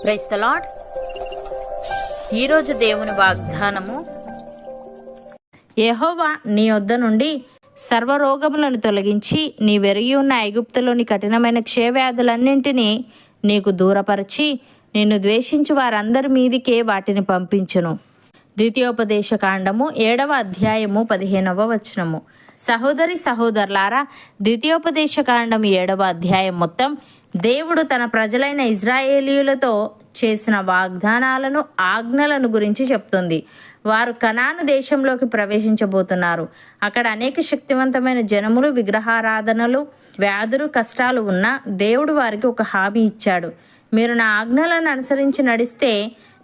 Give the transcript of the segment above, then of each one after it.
Praise the lord. ఈరోజు దేవుని వాగ్దానము, యెహోవా నీ యొద్ద నుండి సర్వరోగములను తొలగించి నీ వెరిగి ఉన్న ఐగుప్తులోని కఠినమైన క్షయవ్యాధులన్నింటినీ నీకు దూరపరిచి నిన్ను ద్వేషించి వారందరి మీదికే వాటిని పంపించును. ద్వితీయోపదేశ కాండము 7వ అధ్యాయము 15వ వచనము. సహోదరి సహోదరులారా, ద్వితీయోపదేశ కాండం 7వ అధ్యాయం మొత్తం దేవుడు తన ప్రజలైన ఇజ్రాయేలీయులతో చేసిన వాగ్దానాలను, ఆజ్ఞలను గురించి చెప్తుంది. వారు కనాను దేశంలోకి ప్రవేశించబోతున్నారు. అక్కడ అనేక శక్తివంతమైన జనములు, విగ్రహారాధనలు, వ్యాధులు, కష్టాలు ఉన్నా దేవుడు వారికి ఒక హామీ ఇచ్చాడు. మీరు నా ఆజ్ఞలను అనుసరించి నడిస్తే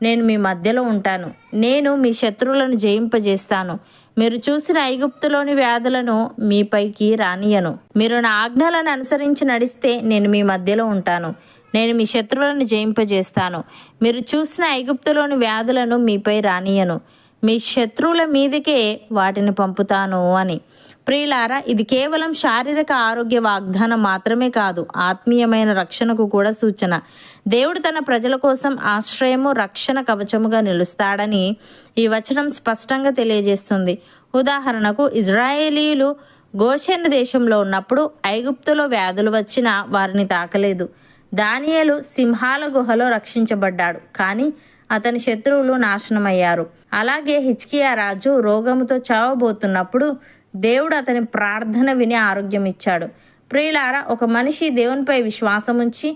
నేను మీ మధ్యలో ఉంటాను. నేను మీ శత్రువులను జయింపజేస్తాను. మీరు చూసిన ఐగుప్తులోని వ్యాధులను మీపైకి రానియను. మీరు నా ఆజ్ఞలను అనుసరించి నడిస్తే నేను మీ మధ్యలో ఉంటాను. నేను మీ శత్రువులను జయింపజేస్తాను. మీరు చూసిన ఐగుప్తులోని వ్యాధులను మీపై రానియను. మీ శత్రువుల మీదకే వాటిని పంపుతాను అని. ప్రియులారా, ఇది కేవలం శారీరక ఆరోగ్య వాగ్దానం మాత్రమే కాదు, ఆత్మీయమైన రక్షణకు కూడా సూచన. దేవుడు తన ప్రజల కోసం ఆశ్రయము, రక్షణ కవచముగా నిలుస్తాడని ఈ వచనం స్పష్టంగా తెలియజేస్తుంది. ఉదాహరణకు, ఇజ్రాయేలీయులు గోషెను దేశంలో ఉన్నప్పుడు ఐగుప్తులో వ్యాధులు వచ్చినా వారిని తాకలేదు. దానియేలు సింహాల గుహలో రక్షించబడ్డాడు, కానీ అతని శత్రువులు నాశనమయ్యారు. అలాగే హిజ్కియా రాజు రోగముతో చావబోతున్నప్పుడు దేవుడు అతని ప్రార్థన విని ఆరోగ్యం ఇచ్చాడు. ప్రియులారా, ఒక మనిషి దేవునిపై విశ్వాసం ఉంచి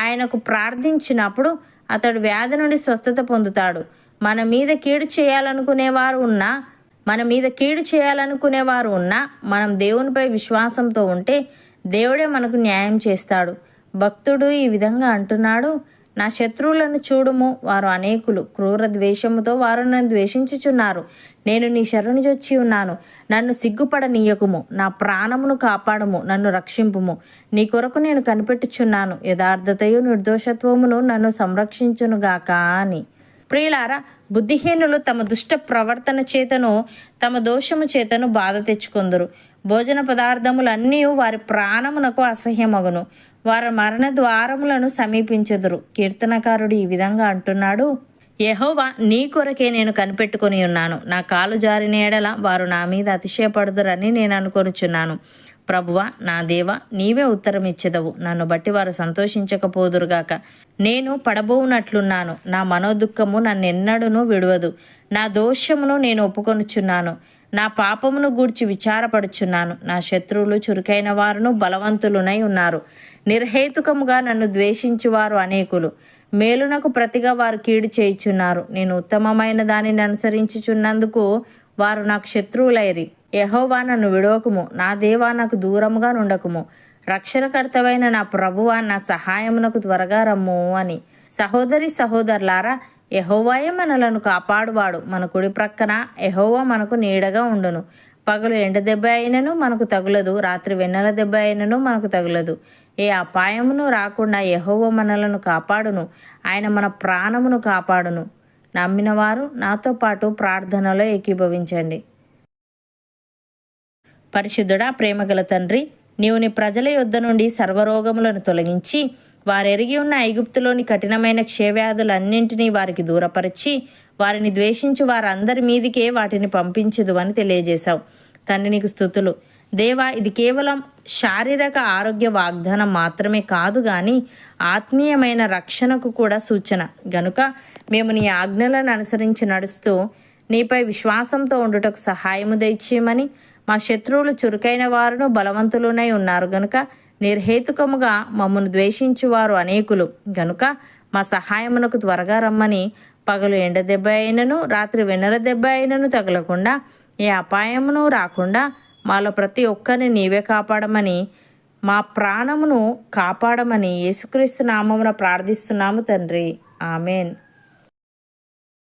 ఆయనకు ప్రార్థించినప్పుడు అతడు వ్యాధి నుండి స్వస్థత పొందుతాడు. మన మీద కీడు చేయాలనుకునేవారు ఉన్నా మనం దేవునిపై విశ్వాసంతో ఉంటే దేవుడే మనకు న్యాయం చేస్తాడు. భక్తుడు ఈ విధంగా అంటున్నాడు, నా శత్రువులను చూడుము, వారు అనేకులు, క్రూర ద్వేషముతో వారు నన్ను ద్వేషించుచున్నారు. నేను నీ శరణుజొచ్చి ఉన్నాను. నన్ను సిగ్గుపడనీయకుము, నా ప్రాణమును కాపాడుము, నన్ను రక్షింపుము. నీ కొరకు నేను కనిపెట్టుచున్నాను. యథార్థతయు నిర్దోషత్వమును నన్ను సంరక్షించునుగాక అని. ప్రియులారా, బుద్ధిహీనులు తమ దుష్ట ప్రవర్తన చేతను, తమ దోషము చేతను బాధ తెచ్చుకొందురు. భోజన పదార్థములన్నీ వారి ప్రాణమునకు అసహ్యమగును. వారి మరణ ద్వారములను సమీపించెదరు. కీర్తనకారుడు ఈ విధంగా అంటున్నాడు, యెహోవా నీ కొరకే నేను కనిపెట్టుకొని ఉన్నాను. నా కాలు జారిన ఎడల వారు నా మీద అతిశయపడుదురని నేను అనుకొనుచున్నాను. ప్రభువా, నా దేవా, నీవే ఉత్తరం ఇచ్చెదవు. నన్ను బట్టి వారు సంతోషించకపోదురుగాక. నేను పడబోవునట్లున్నాను. నా మనోదుఃఖము నన్నెన్నడూను విడువదు. నా దోషమును నేను ఒప్పుకొనుచున్నాను. నా పాపమును గూర్చి విచారపడుచున్నాను. నా శత్రువులు చురుకైన వారును బలవంతులునై ఉన్నారు. నిర్హేతుకముగా నన్ను ద్వేషించువారు అనేకులు. మేలునకు ప్రతిగా వారు కీడు చేయుచున్నారు. నేను ఉత్తమమైన దానిని అనుసరించుచున్నందుకు వారు నాకు శత్రువులైరి. యెహోవా, నన్ను విడవకుము. నా దేవా, నాకు దూరముగా నుండకుము. రక్షణకర్తవైన నా ప్రభువా, నా సహాయమునకు త్వరగా రమ్ము అని. సహోదరి సహోదరులారా, యెహోవాయే మనలను కాపాడువాడు. మన కుడి ప్రక్కన యెహోవా మనకు నీడగా ఉండును. పగలు ఎండ దెబ్బ అయినను మనకు తగులదు, రాత్రి వెన్నెల దెబ్బ అయినను మనకు తగులదు. ఏ అపాయమును రాకుండా యెహోవా మనలను కాపాడును. ఆయన మన ప్రాణమును కాపాడును. నమ్మిన వారు నాతో పాటు ప్రార్థనలో ఏకీభవించండి. పరిశుద్ధుడా, ప్రేమగల తండ్రి, నీవు నీ ప్రజల యొద్ద నుండి సర్వరోగములను తొలగించి వారెరిగి ఉన్న ఐగుప్తులోని కఠినమైన క్షయవ్యాధులన్నింటినీ వారికి దూరపరిచి వారిని ద్వేషించి వారందరి మీదికే వాటిని పంపించదు అని తెలియజేశావు. తండ్రి, నీకు స్తుతులు. దేవా, ఇది కేవలం శారీరక ఆరోగ్య వాగ్దానం మాత్రమే కాదు, కానీ ఆత్మీయమైన రక్షణకు కూడా సూచన. గనుక మేము నీ ఆజ్ఞలను అనుసరించి నడుస్తూ నీపై విశ్వాసంతో ఉండుటకు సహాయము దయచేయమని. మా శత్రువులు చురుకైన వారును బలవంతులునై ఉన్నారు గనుక నిర్హేతుకముగా మమ్మను ద్వేషించువారు అనేకులు గనుక మా సహాయమునకు త్వరగా రమ్మని. పగలు ఎండ దెబ్బ అయినను, రాత్రి వెన్నెల దెబ్బ అయినను తగలకుండా, ఏ అపాయమును రాకుండా మాలో ప్రతి ఒక్కరిని నీవే కాపాడమని, మా ప్రాణమును కాపాడమని యేసుక్రీస్తు నామమున ప్రార్థిస్తున్నాము తండ్రి. ఆమెన్.